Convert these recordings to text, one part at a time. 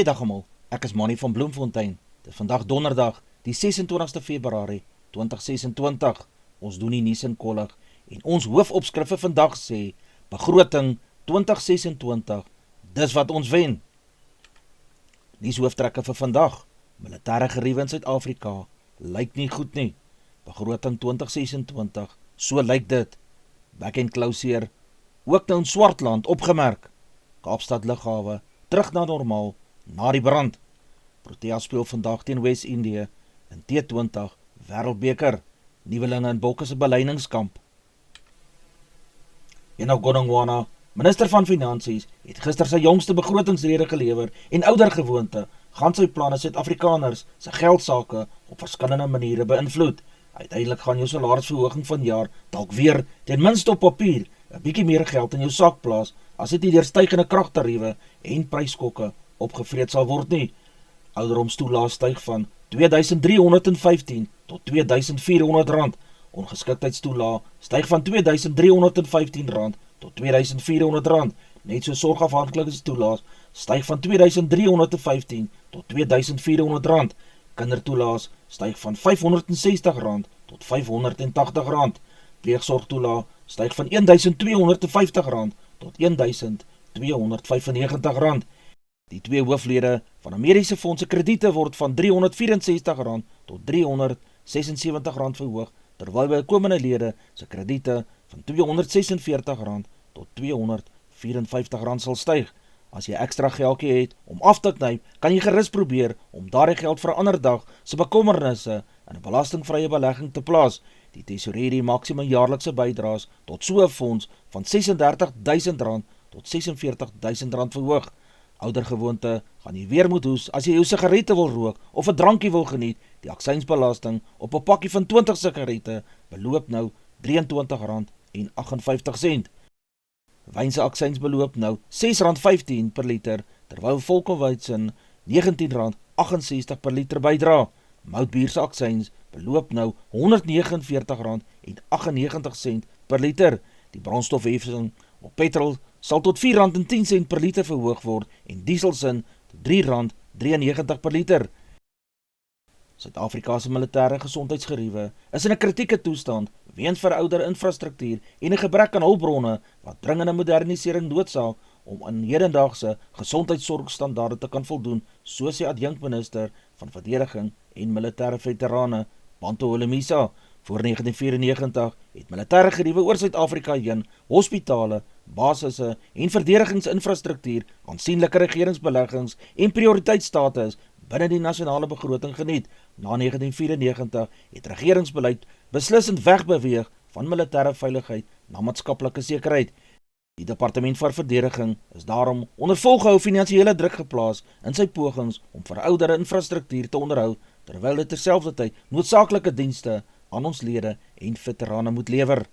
Goeiedag almal, ek is Mannie van Bloemfontein. Dit is vandag donderdag, die 26ste Februarie 2026. Ons doen die nuus in kollig en ons hoofopskrif vir vandag sê, begroting 2026, dis wat ons wen. Nuus hooftrekke vir vandag, militêre geriewe in Suid-Afrika, lyk nie goed nie. Begroting 2026, so lyk dit. Back and closure, ook nou in Swartland opgemerk. Kaapstad Lughawe, terug na normaal, na die brand. Protea speel vandag teen Wes-Indië in T20 Wêreldbeker. Nuwelinge in Bokke se beleidingskamp. Enoch Godongwana, minister van Finansies, het gister sy jongste begrotingsrede gelewer en ouer gewoonte gaan sy planne Suid-Afrikaners se geldsake op verskillende maniere beïnvloed. Uiteindelik gaan jou salarisverhoging vanjaar dalk weer ten minste op papier 'n bietjie meer geld in jou sak plaas as dit nie deur stygende kragtariewe en pryskokke opgevreet sal word nie. Ouderdomstoelaas styg van R2.315 tot R2.400. Ongeskiktheidstoelaas styg van R2.315 tot R2.400. Net so sorgafhanklikheidstoelaas styg van R2.315 tot R2.400. Kindertoelaas styg van R560 tot R580. Pleegsorgtoelaas styg van R1.250 tot R1.295. Die twee hooflede van Ameriese fondse krediete word van R364 tot R376 verhoog, terwyl bykomende lede se krediete van R246 tot R254 sal styg. As jy ekstra geldjie het om af te knyp, kan jy gerus probeer om daardie geld vir 'n ander dag se bekommernisse in 'n belastingvrye belegging te plaas. Die tesourier maksimum jaarlikse bydraes tot so 'n fonds van R36.000 tot R46.000 verhoog. Oudergewoonte gaan jy weer moet hoes as jy jou sigarette wil rook of 'n drankie wil geniet. Die aksiesbelasting op 'n pakkie van 20 sigarette beloop nou R23.58. Wyn se aksies beloop nou R6.15 per liter, terwyl Volkswagen R19.68 per liter bydra. Moutbier se aksies beloop nou R149.98 per liter. Die brandstofheffing op petrol sal tot R4.10 per liter verhoog word en dieselsin tot R3.93 per liter. Suid-Afrika se militêre gesondheidsgeriewe is in 'n kritieke toestand weens verouderde infrastruktuur en 'n gebrek aan hulpbronne wat dringende modernisering noodsaak om aan hedendaagse gesondheidsorgstandaarde te kan voldoen, so sê adjunkminister van verdediging en militêre veterane Bantu Holomisa. Voor 1994 het militêre geriewe oor Suid-Afrika heen hospitale, basisse en verdedigingsinfrastruktuur aansienlike regeringsbeleggings en prioriteitsstatus binne die nasionale begroting geniet. Na 1994 het regeringsbeleid beslissend wegbeweeg van militêre veiligheid na maatskaplike sekerheid. Die departement van verdediging is daarom onder volgehou finansiële druk geplaas in sy pogings om verouderde infrastruktuur te onderhou, terwyl dit terselfdertyd noodsaaklike dienste aan ons lede en veterane moet lewer.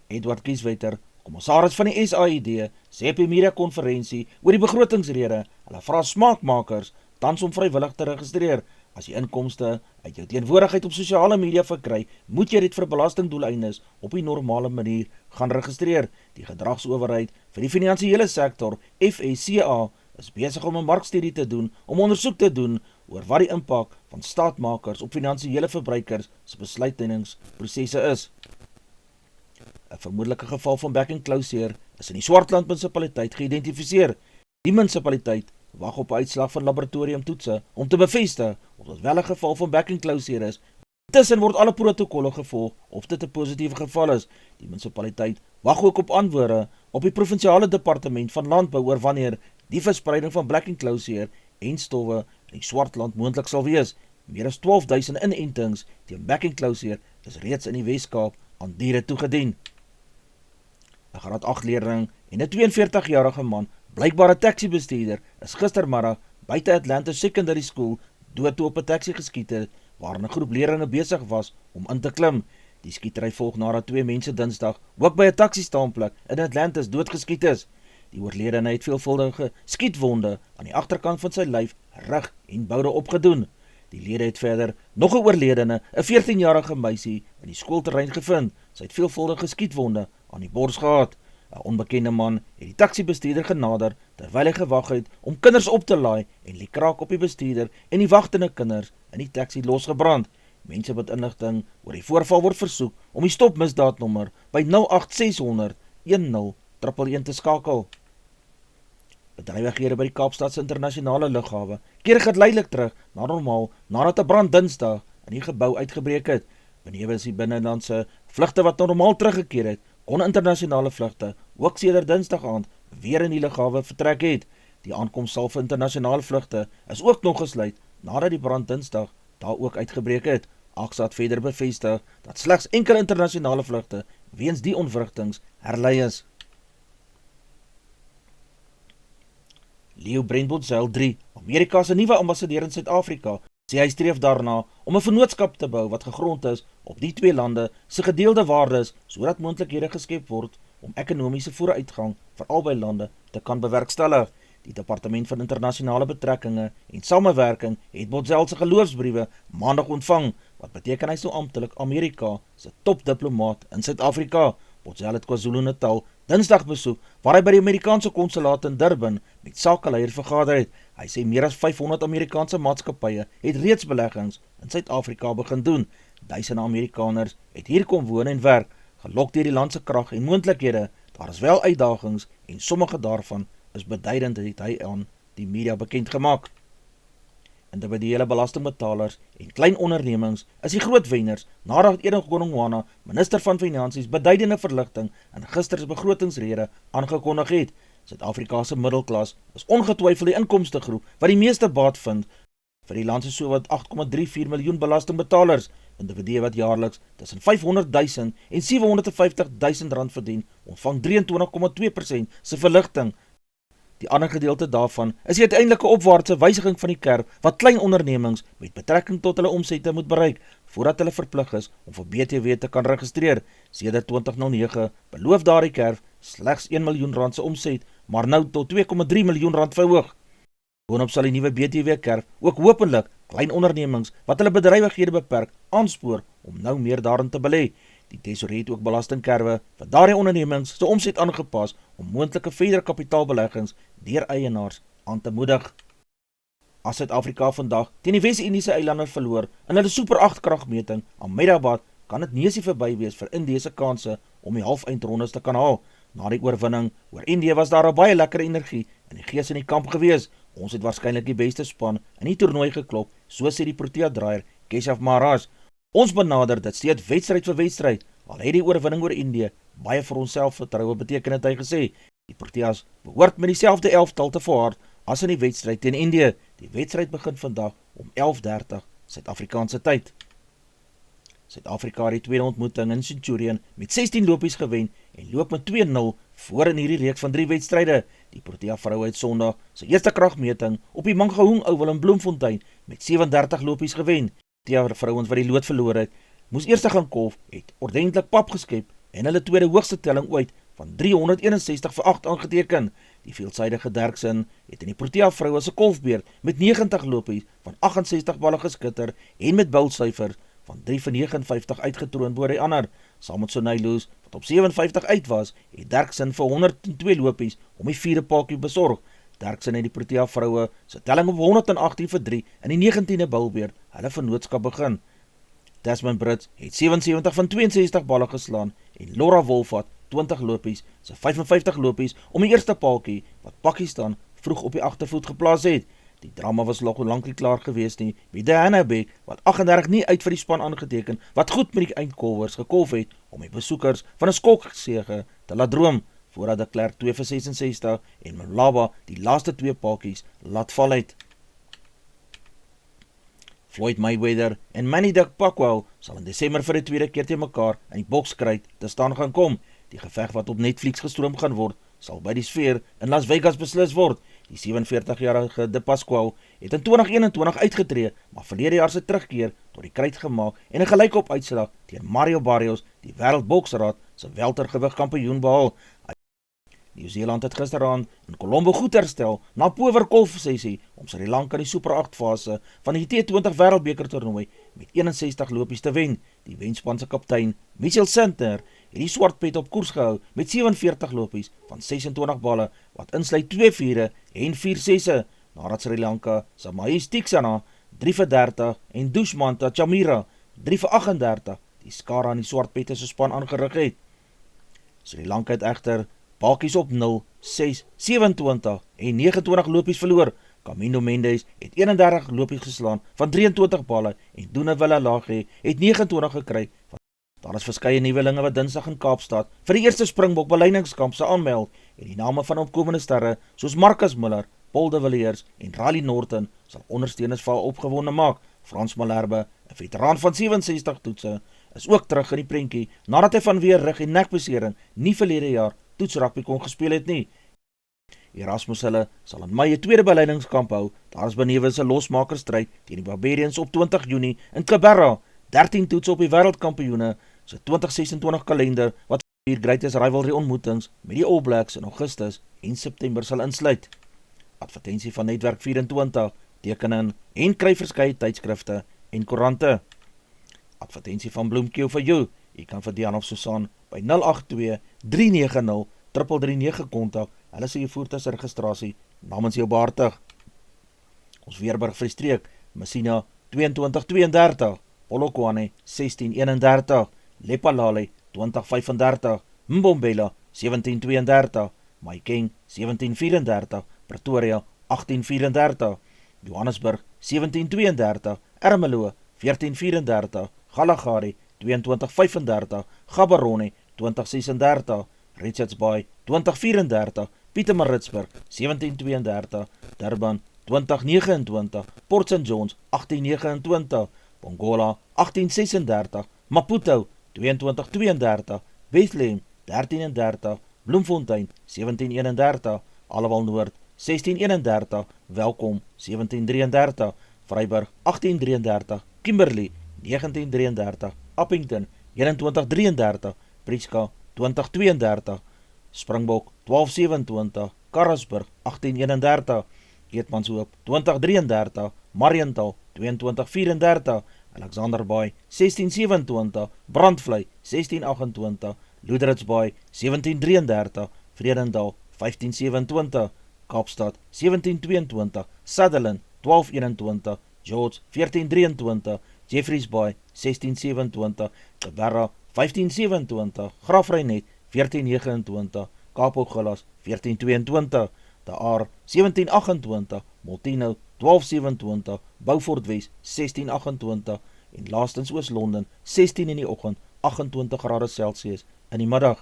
Edward Kieswetter, kommissaris van die SAID, sê op die media-konferensie oor die begrotingsrede, hulle vra smaakmakers tans om vrywillig te registreer. As jy inkomste uit jou teenwoordigheid op sosiale media verkry, moet jy dit vir belastingdoeleindes op die normale manier gaan registreer. Die gedragsowerheid vir die finansiële sektor, FSCA, is besig om 'n markstudie te doen om ondersoek te doen oor wat die impak van staatmakers op finansiële verbruikers se besluitnemingsprosesse is. 'n Vermoedelike geval van back and closure is in die Swartland munisipaliteit geïdentifiseer. Die munisipaliteit wag op 'n uitslag van laboratoriumtoetse om te bevestig of dit wel 'n geval van back and closure is. Intussen word alle protokolle gevolg of dit 'n positiewe geval is. Die munisipaliteit wag ook op antwoorde op die provinsiale departement van landbou oor wanneer die verspreiding van back and closure en stowwe in die Swartland moontlik sal wees. Meer as 12.000 inentings teen back and closure is reeds in die Weskaap aan diere toegedien. 'n Graad 8 leerling en 'n 42-jarige man, blykbare taxi-bestuurder, is gistermiddag buite Atlanta Secondary School dood toe op 'n taxi geskiet het, waarin 'n groep leerlinge besig was om in te klim. Die skietery volg nadat 2 mense Dinsdag ook by 'n taxi-staanplek in Atlanta doodgeskiet is. Die oorledene het veelvuldige skietwonde aan die agterkant van sy lyf, rug en boude opgedoen. Die lede het verder nog 'n oorledene, 'n 14-jarige meisie, in die skoolterrein gevind. Sy het veelvuldige skietwonde aan die bors gehad. 'n onbekende man het die taxi-bestuurder genader terwyl hy gewag het om kinders op te laai en die kraak op die bestuurder en die wagtende kinders in die taxi losgebrand. Mense wat inligting oor die voorval word versoek om die stopmisdaadnommer by 08600 1011 te skakel. Bedrywighede by die Kaapstadse internasionale lughawe keer geleidelik terug na normaal nadat 'n brand Dinsdag in die gebou uitgebreek het. Benewens die binnelandse vlugte wat normaal teruggekeer het, kon internasionale vlugte ook sedert Dinsdag aand weer in die lughawe vertrek het. Die aankoms sal vir internasionale vlugte is ook nog gesluit nadat die brand Dinsdag daar ook uitgebreek het. AXA het verder bevestig dat slegs enkele internasionale vlugte weens die ontwrigtings herlei is. Leo Brandbotzeil 3, Amerika se nuwe ambassadeur in Suid-Afrika, sê hy streef daarna om 'n vennootskap te bou wat gegrond is op die twee lande se gedeelde waardes sodat moontlikhede geskep word om ekonomiese vooruitgang vir albei lande te kan bewerkstellig. Die Departement van Internasionale Betrekkinge en Samewerking het Botzeil se geloofsbriewe maandag ontvang, wat beteken hy is nou amptelik Amerika se topdiplomaat in Suid-Afrika. Botzeil het KwaZulu-Natal Dinsdag besoek, waar hy by die Amerikaanse konsulaat in Durban met sakeleiers vergader het. Hy sê meer as 500 Amerikaanse maatskappye het reeds beleggings in Suid-Afrika begin doen. Duisende Amerikaners het hier kom woon en werk, gelok deur die land se krag en moontlikhede. Daar is wel uitdagings en sommige daarvan is beduidend, het hy aan die media bekend gemaak. Individuele belastingbetalers en klein ondernemings is die groot wenners nadat Edwin Godongwana, minister van Finansies, beduidende verligting in gister se begrotingsrede aangekondig het. Suid-Afrika se middelklas is ongetwyfeld die inkomstegroep wat die meeste baat vind vir die land se sowat 8,34 miljoen belastingbetalers, individue wat jaarliks tussen 500.000 en 750.000 rand verdien, ontvang 23,2% se verligting. Die ander gedeelte daarvan is die uiteindelike opwaartse wysiging van die kerf wat klein ondernemings met betrekking tot hulle omsette moet bereik voordat hulle verplig is om vir BTW te kan registreer. Sedert 2009 beloof daardie kerf slegs 1 miljoen rand se omset, maar nou tot 2,3 miljoen rand verhoog. Boonop sal die nuwe BTW-kerf ook hopelik klein ondernemings wat hulle bedrywighede beperk aanspoor om nou meer daarin te belê. Die tesourier het ook belastingkerwe vir daardie ondernemings se omset aangepas om moontlike verdere kapitaalbeleggings deur eienaars aan te moedig. As Suid-Afrika vandag teen die Wes-Indiese eilande verloor in hulle Super 8 kragmeting aan Ahmedabad, kan dit nie verby wees vir Indië se kanse om die halfeindrondes te kan haal. Na die oorwinning oor Indië was daar 'n baie lekker energie in die gees in die kamp gewees. Ons het waarskynlik die beste span in die toernooi geklop, so sê die Protea-draaier Keshav Maharaj. Ons benader dit steeds wedstryd vir wedstryd, al het die oorwinning oor Indië baie vir ons selfvertroue beteken, het hy gesê. Die Proteas behoort met dieselfde elftal te volhard as in die wedstryd teen Indië. Die wedstryd begin vandag om 11:30 Suid-Afrikaanse tyd. Suid-Afrika het die tweede ontmoeting in Centurion met 16 lopies gewen en loop met 2-0 voor in hierdie reeks van 3 wedstryde. Die Protea vroue het Sondag sy eerste kragmeting op die Mangaung Oval in Bloemfontein met 37 lopies gewen. Die vrouens wat die lood verloor het, moes eers gaan kolf, het ordentlik pap geskep en hulle tweede hoogste telling ooit van 361-8 aangeteken. Die veelsidige Derksen het in die Protea vroue se kolfbeurt met 90 lopies van 68 balle geskitter en met bulsyfers van 3/59 uitgetroon bo die ander. Saam met Sonay Loos, wat op 57 uit was, het Derksen vir 102 lopies om die vierde paaltjie besorg. Derksen het die Protea vroue se telling op 118-3 in die 19de bulbeurt hulle vennootskap begin. Desmond Brits het 77 van 62 balle geslaan en Laura Wolfat 20 lopies, sy 55 lopies om die eerste paaltjie wat Pakistan vroeg op die agtervoet geplaas het. Die drama was nog lank nie klaar gewees nie, met Diana Beck wat 38 nie uit vir die span aangeteken, wat goed met die eindkolwers gekolf het om die besoekers van 'n skoksege te laat droom, voordat de Klerk 2 vir 66 en Mlaba die laaste 2 paaltjies laat val het. Floyd Mayweather en Manny Pacquiao sal in Desember vir die tweede keer teen mekaar in die bokskryt te staan gaan kom. Die geveg wat op Netflix gestroom gaan word, sal by die Sphere in Las Vegas beslis word. Die 47-jarige De Pasquale het in 2021 uitgetree, maar verlede jaar sy terugkeer tot die kryt gemaak en 'n gelykop uitslag teen Mario Barrios, die Wêreldboksraad se weltergewig kampioen behaal. Nieu-Seeland het gisteraand in Colombo goed herstel na powerkolf-sessie om Sri Lanka in die Super 8 fase van die T20 Wêreldbeker toernooi met 61 lopies te wen. Die wenspan se kaptein, Mitchell Santner, het die swart pet op koers gehou met 47 lopies van 26 balle wat insluit 2 viere en 4 sesse, nadat Sri Lanka se Mahesh Theekshana 3 vir 30 en Dushmantha Chameera 3 vir 38 die skare aan die swart pette se span aangerig het. Sri Lanka het egter bakies op 0, 6, 27 en 29 lopies verloor. Kamindo Mendes het 31 lopies geslaan van 23 balle en Dunavilla Lage het 29 gekry. Daar is verskeie nuwelinge wat Dinsdag in Kaapstad vir die eerste Springbok beleidingskamp se aanmeld en die name van opkomende sterre soos Marcus Miller, Paul de Villiers en Riley Norton sal ondersteuners vir opgewonde maak. Frans Malherbe, 'n veteraan van 67 toetse, is ook terug in die prentjie nadat hy vanweë rug- en nekbesering nie verlede jaar toetsrugby kon gespeel het nie. Erasmus Hulle sal in Mei 'n tweede beleidingskamp hou. Daar is benewens 'n losmakerstryd teen die Barbarians op 20 Junie in Canberra. 13 toetse op die wêreldkampioene se 2026 kalender wat 4 Greatest Rivalry ontmoetings met die All Blacks in Augustus en September sal insluit. Advertensie van Netwerk 24, tekening en kry verskeie tydskrifte en koerante. Advertensie van Bloemkeel vir jou. Jy kan vir Dian of Susan by 082 390 339 kontak. Hulle sê jou voertuigregistrasie namens jou behartig. Ons Weerburg vir die streek, Messina 2232, Polokwane 1631, Lephalale 2035, Mbombela 1732, Mahikeng 1734, Pretoria 1834, Johannesburg 1732, Ermelo 1434, Galagari 2235, Gaborone 2036, Richards Bay 2034, Pietermaritzburg 1732, Durban 2029, Port St Johns 1829, Pongola 1836, Maputo 2232, Bethlehem 1330, Bloemfontein 1731, Allewal Noord 1631, Welkom 1733, Vryburg 1833, Kimberley 1933, Appington 2133, Prieska 2032, Springbok 1227, Karasburg 1831, Keetmanshoop 2033, Mariental 2234, Alexanderbaai 1627, Brandvlei 1628, Loederitsbaai 1733, Vredendal 1527, Kaapstad 1722, Sutherland 1221, George 1423, Jeffreys Bay 1627, Canberra 1527, Graaff-Reinet 1429, Kaap-Agulhas 1422, De Aar 1728, Molteno 1227, Beaufort Wes 1628 en laastens Oos-London 16 in die oggend, 28 grade Celsius in die middag.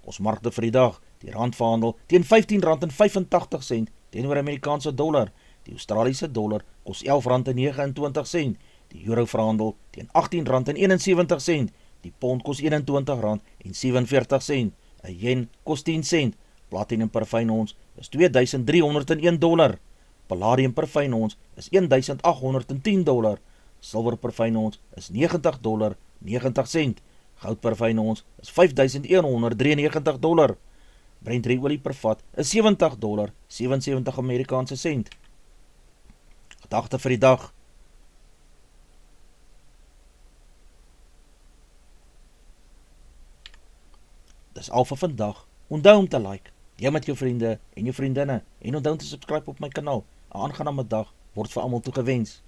Ons markte vir die dag, die rand verhandel teen R15.85 teenoor Amerikaanse dollar, die Australiese dollar kos R11.29, die euro verhandel teen R18.71, die pond kos R21.47, 'n yen kos 10 sent, platinum per fyn ons is $2,301, palladium per fyn ons is $1,810, silwer per fyn ons is $90.90, goud per fyn ons is $5,193, Brent olie per vat is $70.77 Amerikaanse sent. Gedagte vir die dag. Dis al vir vandag. Onthou om te like, deel met jou vriende en jou vriendinne en onthou om te subscribe op my kanaal. 'n Aangename dag word vir almal toegewens.